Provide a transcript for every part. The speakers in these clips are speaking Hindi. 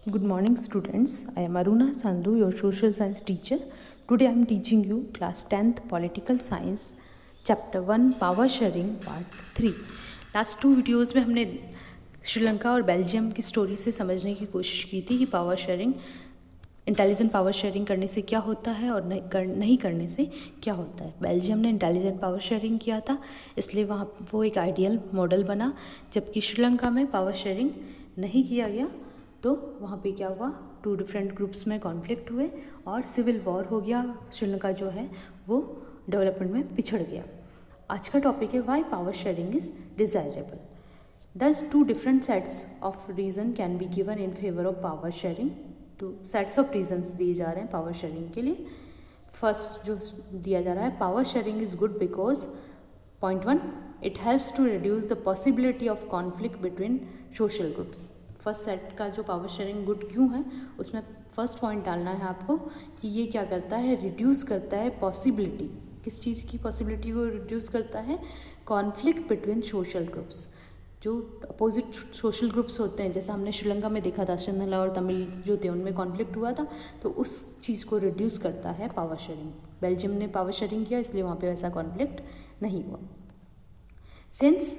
Good morning, students. I am Aruna Sandhu, your social science teacher. Today I am teaching you class 10th political science chapter 1 power sharing part 3. Last 2 videos में हमने श्रीलंका और बेल्जियम की स्टोरी से समझने की कोशिश की थी कि power sharing, intelligent power sharing करने से क्या होता है और नहीं करने से क्या होता है। बेल्जियम ने इंटेलिजेंट पावर शेयरिंग किया था, इसलिए वहाँ वो एक आइडियल मॉडल बना, जबकि श्रीलंका में पावर शेयरिंग नहीं किया गया। तो वहाँ पे क्या हुआ, 2 डिफरेंट ग्रुप्स में कॉन्फ्लिक्ट हुए और सिविल वॉर हो गया। श्रीलंका जो है वो डेवलपमेंट में पिछड़ गया। आज का टॉपिक है why power sharing is desirable. Thus 2 different sets of reason can be given in favor of power sharing. 2 sets of reasons दिए जा रहे हैं पावर शेयरिंग के लिए। फर्स्ट जो दिया जा रहा है, power sharing is good because point 1 it helps to reduce the possibility of conflict between social groups. First set का जो पावर शेयरिंग गुड क्यों है, उसमें फर्स्ट पॉइंट डालना है आपको कि ये क्या करता है, रिड्यूस करता है पॉसिबिलिटी। किस चीज़ की पॉसिबिलिटी को रिड्यूस करता है? Conflict between social groups. जो अपोजिट सोशल ग्रुप्स होते हैं, जैसा हमने श्रीलंका में देखा था, सिन्हला और तमिल जो थे उनमें कॉन्फ्लिक्ट हुआ था, तो उस चीज़ को रिड्यूस करता है पावर शेयरिंग। बेल्जियम ने पावर शेयरिंग किया, इसलिए वहाँ पे वैसा कॉन्फ्लिक्ट नहीं हुआ। Since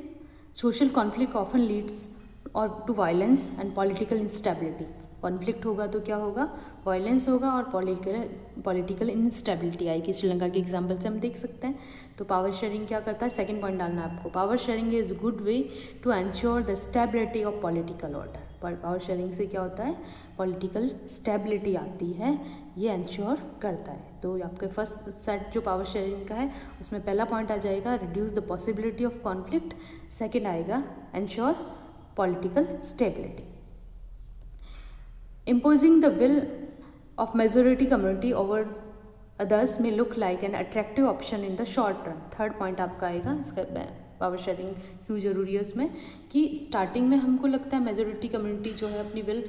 social conflict often leads और to violence and political instability. Conflict होगा तो क्या होगा, वायलेंस होगा और पॉलिटिकल इंस्टेबिलिटी आएगी। श्रीलंका के एग्जाम्पल से हम देख सकते हैं। तो पावर शेयरिंग क्या करता है, सेकंड पॉइंट डालना है आपको, power sharing is good way to ensure the stability of political order. Power sharing से क्या होता है, पॉलिटिकल स्टेबिलिटी आती है, ये एंश्योर करता है। तो आपके फर्स्ट सेट जो पावर शेयरिंग का है, उसमें पहला पॉइंट आ जाएगा reduce the possibility of conflict, second आएगा ensure political stability. Imposing the will of majority community over others may look like an attractive option in the short run. Third point आपका आएगा इसका पावर शेयरिंग क्यों ज़रूरी है उसमें, कि स्टार्टिंग में हमको लगता है मेजोरिटी कम्युनिटी जो है अपनी विल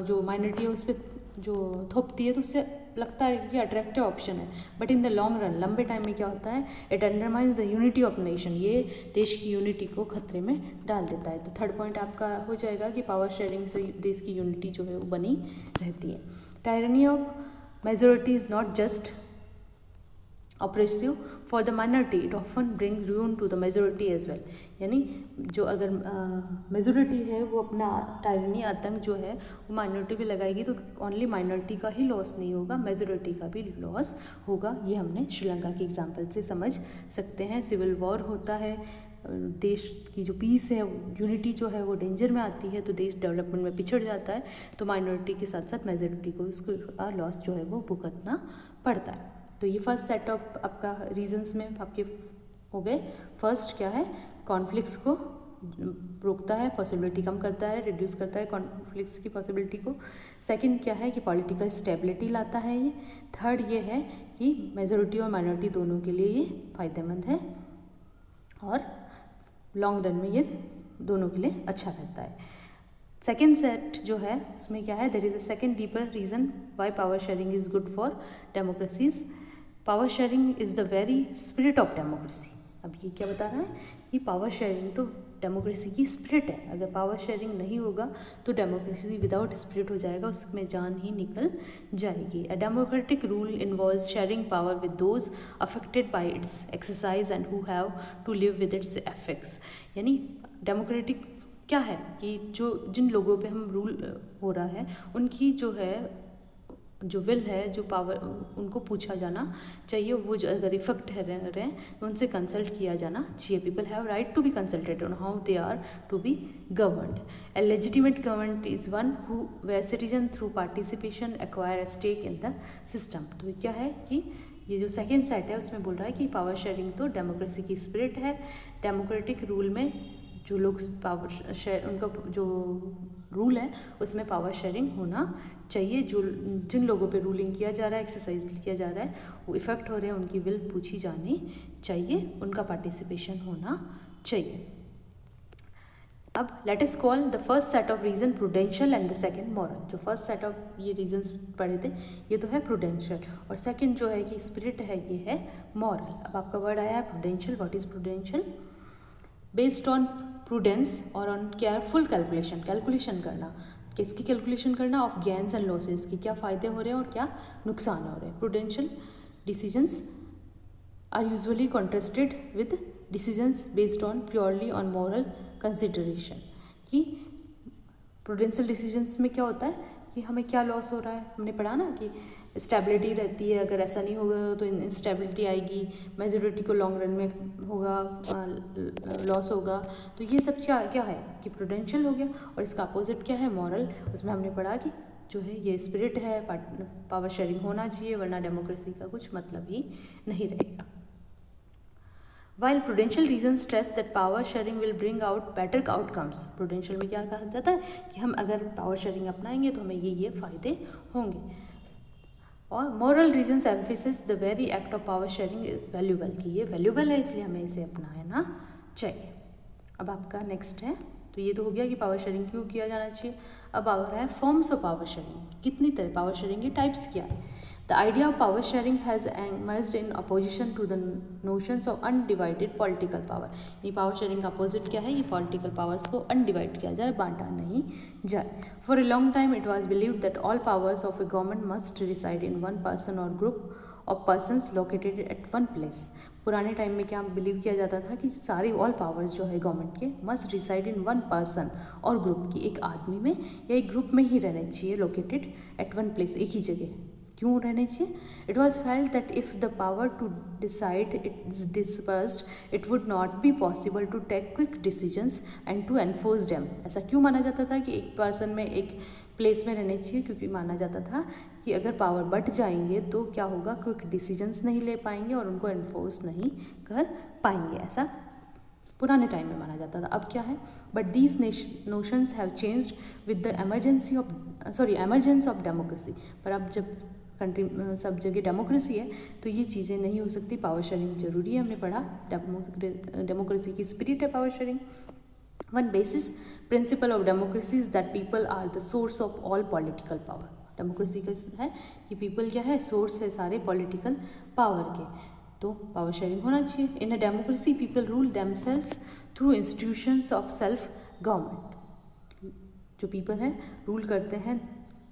जो माइनॉरिटी है उस पर जो थोपती है, तो उससे लगता है कि अट्रैक्टिव ऑप्शन है। But in the long run, लंबे टाइम में क्या होता है, it undermines the unity of nation, ये देश की यूनिटी को खतरे में डाल देता है। तो थर्ड पॉइंट आपका हो जाएगा कि पावर शेयरिंग से देश की यूनिटी जो है वो बनी रहती है। Tyranny of majority is not just oppressive for the minority, it often bring ruin to the majority as well. यानी जो अगर मेजोरिटी है वो अपना टायरनी, आतंक जो है वो माइनॉरिटी भी लगाएगी, तो ओनली माइनॉरिटी का ही लॉस नहीं होगा, मेजोरिटी का भी लॉस होगा। ये हमने श्रीलंका के एग्जाम्पल से समझ सकते हैं। सिविल वॉर होता है, देश की जो पीस है, यूनिटी जो है वो डेंजर में आती है, तो देश डेवलपमेंट में पिछड़ जाता है, तो माइनॉरिटी के साथ साथ मेजोरिटी को इसका लॉस जो है वो भुगतना पड़ता है। तो ये फर्स्ट सेट ऑफ आपका रीजंस में आपके हो गए। फर्स्ट क्या है, कॉन्फ्लिक्ट्स को रोकता है, पॉसिबिलिटी कम करता है, रिड्यूस करता है कॉन्फ्लिक्ट्स की पॉसिबिलिटी को। सेकंड क्या है कि पॉलिटिकल स्टेबिलिटी लाता है ये। थर्ड ये है कि मेजॉरिटी और माइनॉरिटी दोनों के लिए ये फ़ायदेमंद है और लॉन्ग रन में ये दोनों के लिए अच्छा रहता है। सेकेंड सेट जो है उसमें क्या है, there is a second deeper reason why power sharing is good for democracies. Power sharing is the very spirit of democracy. अब ये क्या बता रहा है कि पावर शेयरिंग तो डेमोक्रेसी की स्पिरिट है। अगर पावर शेयरिंग नहीं होगा तो डेमोक्रेसी विदाउट स्पिरिट हो जाएगा, उसमें जान ही निकल जाएगी। A democratic rule involves sharing power with those affected by its exercise and who have to live with its effects. यानी डेमोक्रेटिक क्या है कि जो जिन लोगों पे हम रूल हो रहा है उनकी जो है जो विल है, जो पावर, उनको पूछा जाना चाहिए। वो जो अगर इफेक्ट रहे हैं तो उनसे कंसल्ट किया जाना चाहिए। People have right to be consulted on how they are to be governed. A legitimate government is one who where citizen through participation acquire a stake in the system. तो क्या है कि ये जो सेकेंड सेट है उसमें बोल रहा है कि पावर शेयरिंग तो डेमोक्रेसी की स्पिरिट है। डेमोक्रेटिक रूल में जो लोग पावर शेयर, उनका जो रूल है उसमें पावर शेयरिंग होना चाहिए। जो जिन लोगों पे रूलिंग किया जा रहा है, एक्सरसाइज किया जा रहा है, वो इफेक्ट हो रहे हैं, उनकी विल पूछी जानी चाहिए, उनका पार्टिसिपेशन होना चाहिए। अब let us call the first set of reason prudential and the second moral. जो फर्स्ट सेट ऑफ ये रीजंस पढ़े थे ये तो है प्रूडेंशियल, और सेकंड जो है कि स्पिरिट है ये है मॉरल। अब आपका वर्ड आया है prudential. What is prudential? Based on prudence और ऑन केयरफुल कैलकुलेशन, कैलकुलेशन करना, किसकी कैलकुलेशन करना, ऑफ गेन्स एंड लॉसेस की, क्या फ़ायदे हो रहे हैं और क्या नुकसान हो रहे हैं। Prudential decisions are usually contrasted with decisions based on purely on moral consideration. कि प्रूडेंशियल डिसीजंस में क्या होता है कि हमें क्या लॉस हो रहा है, हमने पढ़ा ना कि स्टेबिलिटी रहती है, अगर ऐसा नहीं होगा तो इंस्टेबिलिटी आएगी, मेजोरिटी को लॉन्ग रन में होगा लॉस होगा। तो ये सब क्या है कि प्रूडेंशियल हो गया, और इसका अपोजिट क्या है, मॉरल। उसमें हमने पढ़ा कि जो है ये स्पिरिट है, पावर शेयरिंग होना चाहिए, वरना डेमोक्रेसी का कुछ मतलब ही नहीं रहेगा। While prudential reasons stress that power sharing will bring out better outcomes, prudential में क्या कहा जाता है कि हम अगर पावर शेयरिंग अपनाएंगे तो हमें ये फ़ायदे होंगे। और moral reasons emphasize the very act of power sharing is valuable, कि ये valuable है इसलिए हमें इसे अपनाना चाहिए। अब आपका नेक्स्ट है, तो ये तो हो गया कि पावर शेयरिंग क्यों किया जाना चाहिए। अब आ रहा है फॉर्म्स ऑफ पावर शेयरिंग, कितनी तरह पावर शेयरिंग के टाइप्स क्या है। The idea of power sharing has emerged in opposition to the notions of undivided political power। ये पावर शेयरिंग का अपोजिट क्या है, ये पॉलिटिकल पावर्स को अनडिवाइड किया जाए, बांटा नहीं जाए। For a long time it was believed that all powers of a government must reside in one person or group of persons located at one place। पुराने टाइम में क्या बिलीव किया जाता था कि सारी ऑल पावर्स जो है गवर्नमेंट के must reside in one person और ग्रुप की, एक आदमी में या एक ग्रुप में ही रहने चाहिए, लोकेटेड एट वन प्लेस, एक ही जगह क्यों रहने चाहिए। It was felt that if the power to decide its dispersed it would not be possible to take quick decisions and to enforce them. ऐसा क्यों माना जाता था कि एक पर्सन में एक प्लेस में रहने चाहिए, क्योंकि माना जाता था कि अगर पावर बढ़ जाएंगे तो क्या होगा, क्विक डिसीजंस नहीं ले पाएंगे और उनको एनफोर्स नहीं कर पाएंगे, ऐसा पुराने टाइम में माना जाता था। अब क्या है, but these notions have changed with the emergence of democracy. पर अब जब कंट्री सब जगह डेमोक्रेसी है तो ये चीज़ें नहीं हो सकती, पावर शेयरिंग जरूरी है। हमने पढ़ा डेमोक्रेसी की स्पिरिट है power sharing. One basis principle of democracy is that people are the source of all political power. Democracy का है कि पीपल क्या है, सोर्स है सारे पॉलिटिकल पावर के, तो पावर शेयरिंग होना चाहिए। In a democracy people rule themselves through institutions of self government. जो पीपल हैं रूल करते हैं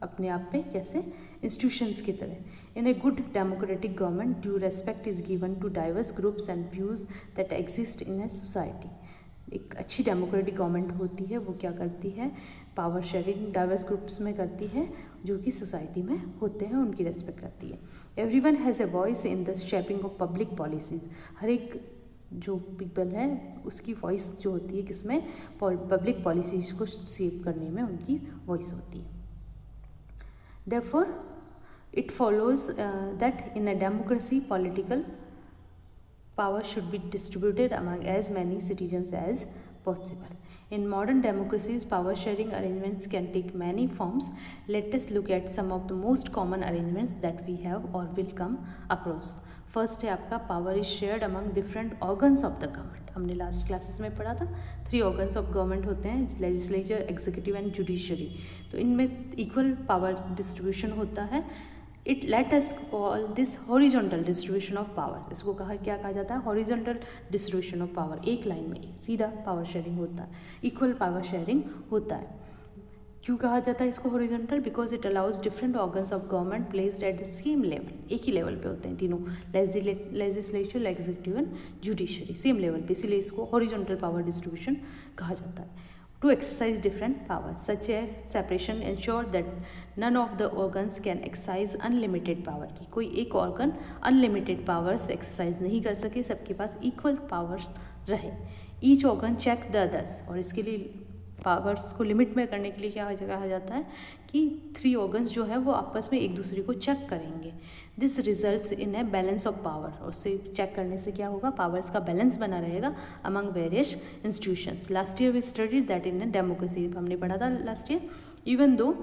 अपने आप पे, कैसे, इंस्टीट्यूशंस की तरह। In a good democratic government due respect is given to diverse groups and views that exist in a society. एक अच्छी डेमोक्रेटिक गवर्नमेंट होती है वो क्या करती है, पावर शेयरिंग डाइवर्स ग्रुप्स में करती है, जो कि सोसाइटी में होते हैं उनकी रेस्पेक्ट करती है। Everyone has a voice in the shaping of public policies. हर एक जो पीपल है उसकी वॉइस जो होती है किसमें, पब्लिक पॉलिसीज को शेप करने में उनकी वॉइस होती है। Therefore, it follows that in a democracy, political power should be distributed among as many citizens as possible. In modern democracies, power sharing arrangements can take many forms. Let us look at some of the most common arrangements that we have or will come across. First है आपका power is shared among different organs of the government. हमने लास्ट क्लासेस में पढ़ा था 3 ऑर्गन्स ऑफ गवर्नमेंट होते हैं, लेजिस्लेचर, एग्जीक्यूटिव एंड जुडिशरी। तो इनमें इक्वल पावर डिस्ट्रीब्यूशन होता है। It let us call this horizontal distribution of power. इसको क्या कहा जाता है, हॉरिजॉन्टल डिस्ट्रीब्यूशन ऑफ पावर। एक लाइन में सीधा पावर शेयरिंग होता है, इक्वल पावर शेयरिंग होता है। क्यों कहा जाता है इसको horizontal, because it allows different organs of government placed at the same level. एक ही लेवल पे होते हैं तीनों, legislature, executive and judiciary, same level पे, इसीलिए इसको हॉरिजॉन्टल पावर डिस्ट्रीब्यूशन कहा जाता है। To exercise different powers such a separation ensure that none of the organs can exercise unlimited power. की कोई एक ऑर्गन अनलिमिटेड पावर्स एक्सरसाइज नहीं कर सके, सबके पास इक्वल पावर्स रहे। Each organ check the others, और इसके लिए पावर्स को लिमिट में करने के लिए क्या कहा जाता है कि 3 ऑर्गन्स जो है वो आपस में एक दूसरे को चेक करेंगे। This results in a balance of power. उससे चेक करने से क्या होगा, पावर्स का बैलेंस बना रहेगा among various institutions. Last year we studied that in a democracy, हमने पढ़ा था last year, even though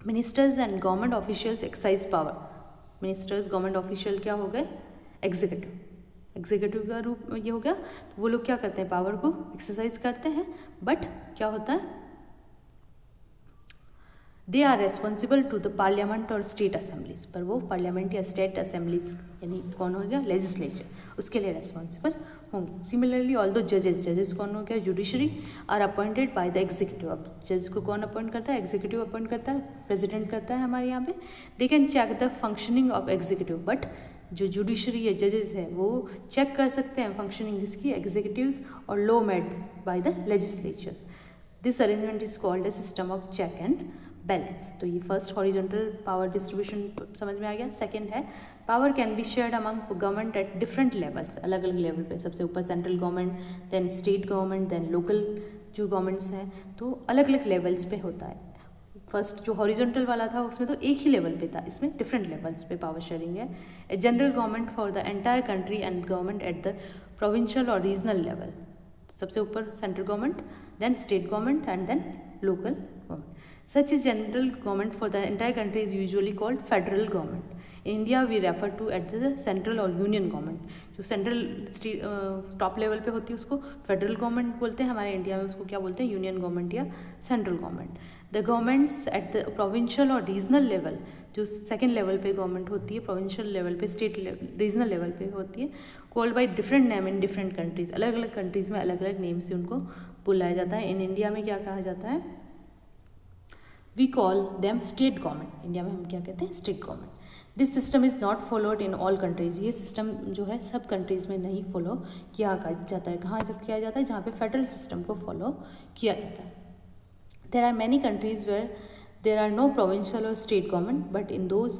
ministers and government officials exercise power. Ministers government official क्या हो गए, एग्जीक्यूटिव का रूप ये हो गया। तो वो लोग क्या करते हैं, पावर को एक्सरसाइज करते हैं, बट क्या होता है, they are responsible to the parliament और स्टेट असेंबलीज। पर वो पार्लियामेंट या स्टेट असेंबलीज यानी कौन हो गया, लेजिस्लेचर, उसके लिए रेस्पॉन्सिबल होंगे। सिमिलरली ऑल दो जजेस कौन हो गया, judiciary are appointed by the executive. अब जज को कौन अपॉइंट करता है, एग्जीक्यूटिव अपॉइंट करता है, प्रेसिडेंट करता है हमारे यहाँ पे। They can check the functioning of executive, but जो जुडिशरी या जजेस है वो चेक कर सकते हैं फंक्शनिंग इसकी एग्जीक्यूटिव्स और law made by the legislatures. This arrangement is called a system of check and balance. तो ये फर्स्ट हॉरिजॉन्टल पावर डिस्ट्रीब्यूशन समझ में आ गया। सेकंड है power can be shared among government at different levels, अलग अलग लेवल पे। सबसे ऊपर central government, then state government, then local जो गवर्नमेंट्स हैं, तो अलग अलग लेवल्स पे होता है। फर्स्ट जो हॉरिजॉन्टल वाला था उसमें तो एक ही लेवल पे था, इसमें डिफरेंट लेवल्स पे पावर शेयरिंग है। A general government for the entire country and government at the provincial और रीजनल लेवल। सबसे ऊपर central government, then state government and then local government. Such a general government for the entire country is usually called federal government. In India, we refer to at the central or union government. जो सेंट्रल टॉप लेवल पे होती है उसको फेडरल गवर्नमेंट बोलते हैं, हमारे इंडिया में उसको क्या बोलते हैं, यूनियन गवर्नमेंट या central government. The governments eight the provincial और रीजनल लेवल, जो सेकेंड लेवल पे गवर्नमेंट होती है, प्रोविंशियल लेवल पे, स्टेट रीजनल लेवल पे होती है, called by different name in different countries. अलग अलग कंट्रीज में अलग अलग नेम से उनको बुलाया जाता है। इन इंडिया में क्या कहा जाता है, we call them state government. India में हम क्या कहते हैं, state government. This system is not followed in all countries. ये सिस्टम जो है सब कंट्रीज़ में नहीं फॉलो किया जाता है। कहाँ जब किया जाता है, जहाँ पे फेडरल सिस्टम को फॉलो किया जाता है। There are many countries where there are no provincial और state government, but in those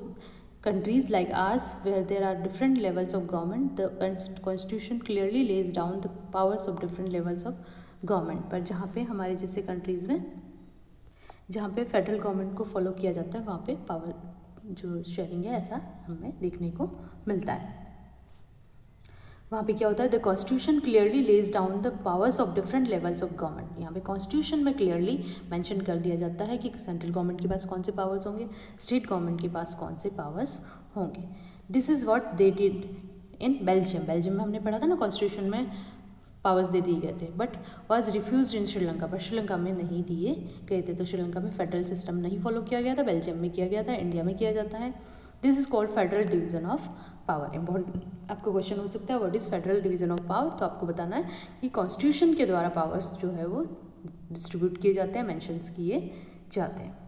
countries like ours where there are different levels of government, the constitution clearly lays down the powers of different levels of government। पर जहाँ पे हमारे जैसे कंट्रीज़ में जहाँ पे फेडरल गवर्नमेंट को फॉलो किया जाता है वहाँ पे पावर जो शेयरिंग है ऐसा हमें देखने को मिलता है। वहाँ पे क्या होता है, the constitution clearly lays down the powers of different levels of government. यहाँ पे कॉन्स्टिट्यूशन में क्लियरली मेंशन कर दिया जाता है कि सेंट्रल गवर्नमेंट के पास कौन से पावर्स होंगे, स्टेट गवर्नमेंट के पास कौन से पावर्स होंगे। This is what they did in Belgium. Belgium में हमने पढ़ा था ना, कॉन्स्टिट्यूशन में पावर्स दे दिए गए थे, but was refuge in Sri Lanka. पर श्रीलंका में नहीं दिए गए थे, तो श्रीलंका में फेडरल सिस्टम नहीं फॉलो किया गया था, बेल्जियम में किया गया था, इंडिया में किया जाता है। This is called federal division of power. Important आपको क्वेश्चन हो सकता है, what is federal division of power. तो आपको बताना है कि कॉन्स्टिट्यूशन के द्वारा पावर्स जो है वो डिस्ट्रीब्यूट किए जाते हैं, मेंशंस किए जाते हैं।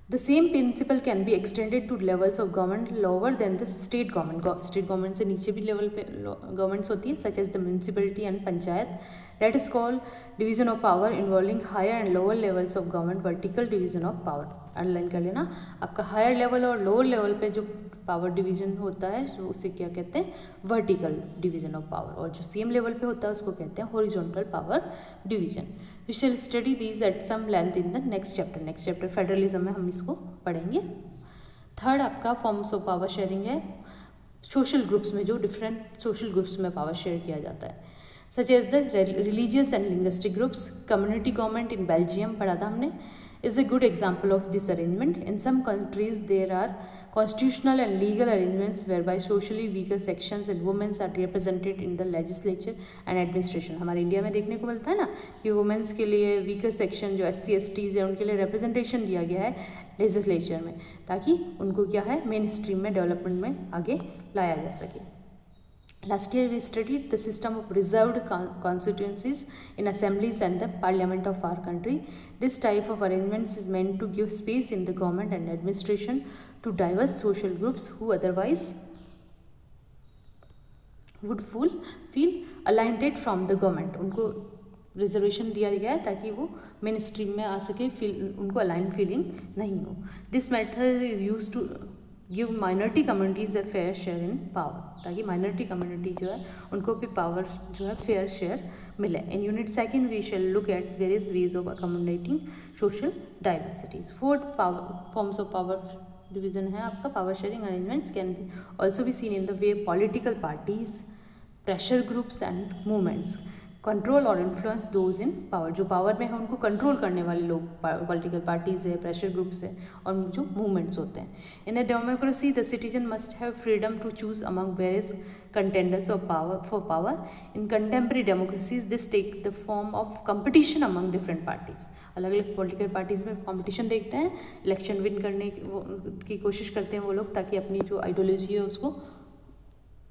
The same principle can be extended to levels of government lower than the state government. State government से नीचे भी लेवल पे गवर्नमेंट्स होती है, such as the municipality and panchayat. That is called division of power involving higher and lower levels of government. Vertical division of power. Underline कर लेना, आपका हायर लेवल और लोअर लेवल पे जो पावर डिवीजन होता है उसे क्या कहते हैं, वर्टिकल डिवीजन ऑफ पावर। और जो सेम लेवल पे होता है उसको कहते हैं horizontal power division. We shall study these at some length in the next chapter. Next chapter federalism में हम इसको पढ़ेंगे। थर्ड आपका फॉर्म्स ऑफ पावर शेयरिंग है, सोशल ग्रुप्स में जो डिफरेंट सोशल ग्रुप्स में पावर शेयर किया जाता है, such as the religious and linguistic groups. Community government in Belgium पढ़ा था हमने, is a good example of this arrangement. In some countries there are constitutional and legal arrangements whereby socially weaker sections and women are represented in the legislature and administration. हमारे इंडिया में देखने को मिलता है ना कि वुमेन्स के लिए वीकर सेक्शन जो SC STs है उनके लिए रिप्रेजेंटेशन दिया गया है लेजिस्लेचर में, ताकि उनको क्या है मेन स्ट्रीम में डेवलपमेंट में आगे लाया जा सके। Last year we studied the system of reserved constituencies in assemblies and the parliament of our country. This type of arrangements is meant to give space in the government and administration to diverse social groups who otherwise would feel alienated from the government. उनको रिजर्वेशन दिया गया है ताकि वो मेन स्ट्रीम में आ सके, उनको अलाइन फीलिंग नहीं हो। This method is use to give minority communities a fair share in power, ताकि माइनॉरिटी कम्युनिटी जो है उनको भी पावर जो है फेयर शेयर मिले। In unit second we shall look at various ways of accommodating social diversities. Fourth forms of power division है आपका power sharing arrangements can also be seen in the way political parties, pressure groups and movements control और इन्फ्लुएंस दोज इन पावर। जो पावर में है उनको कंट्रोल करने वाले लोग पॉलिटिकल पार्टीज है, प्रेशर ग्रुप्स है और जो मूवमेंट्स होते हैं। In a democracy the citizen must have freedom to choose among various contenders of power for power. In contemporary democracies this take the form of competition among different parties. अलग अलग पॉलिटिकल पार्टीज में कंपटीशन देखते हैं, इलेक्शन विन करने की कोशिश करते हैं वो लोग, ताकि अपनी जो आइडियोलॉजी है उसको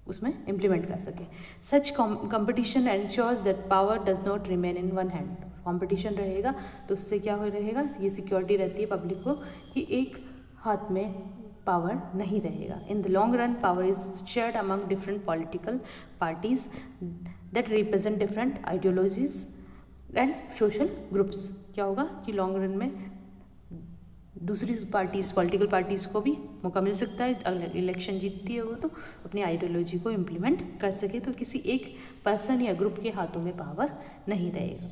उसमें इम्प्लीमेंट कर सके। Such competition ensures that power does not remain in one hand. Competition रहेगा तो उससे क्या हो रहेगा, ये सिक्योरिटी रहती है पब्लिक को कि एक हाथ में पावर नहीं रहेगा। In the long run power is shared among different political parties that represent different ideologies and social groups. क्या होगा कि लॉन्ग रन में दूसरी पार्टीज, पॉलिटिकल पार्टीज़ को भी मौका मिल सकता है, अगर इलेक्शन जीतती है वो तो अपनी आइडियोलॉजी को इम्प्लीमेंट कर सके, तो किसी एक पर्सन या ग्रुप के हाथों में पावर नहीं रहेगा।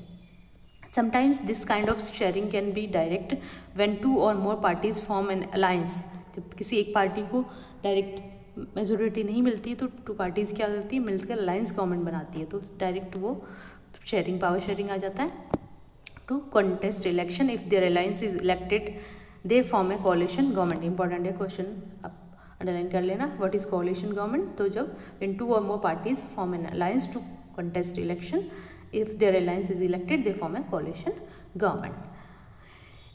Sometimes this kind of sharing can be direct when 2 or more parties form an alliance. जब किसी एक पार्टी को डायरेक्ट मेजोरिटी नहीं मिलती है तो 2 पार्टीज़ क्या करती है, मिलकर अलायंस गवर्नमेंट बनाती है, तो डायरेक्ट वो शेयरिंग, पावर शेयरिंग आ जाता है। To contest election, if there alliance is elected they form a coalition government. Important है क्वेश्चन, आप अंडरलाइन कर लेना। What is coalition government? तो जब when 2 or more parties form an alliance to contest election, if their alliance is elected, they form a coalition government.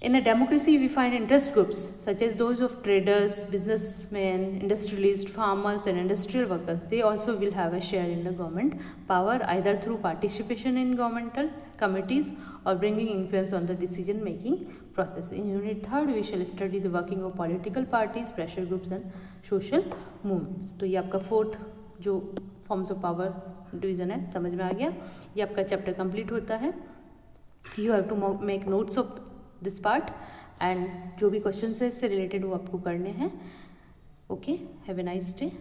In a democracy, we find interest groups such as those of traders, businessmen, industrialists, farmers, and industrial workers. They also will have a share in the government power, either through participation in governmental committees or bringing influence on the decision-making process. In Unit 3rd, we shall study the working of political parties, pressure groups, and social movements. तो ये आपका 4th जो forms of power division है, समझ में आ गया। ये आपका चैप्टर कंप्लीट होता है। You have to make notes of this part and जो भी क्वेश्चन है इससे रिलेटेड वो आपको करने हैं। Okay, have a nice day.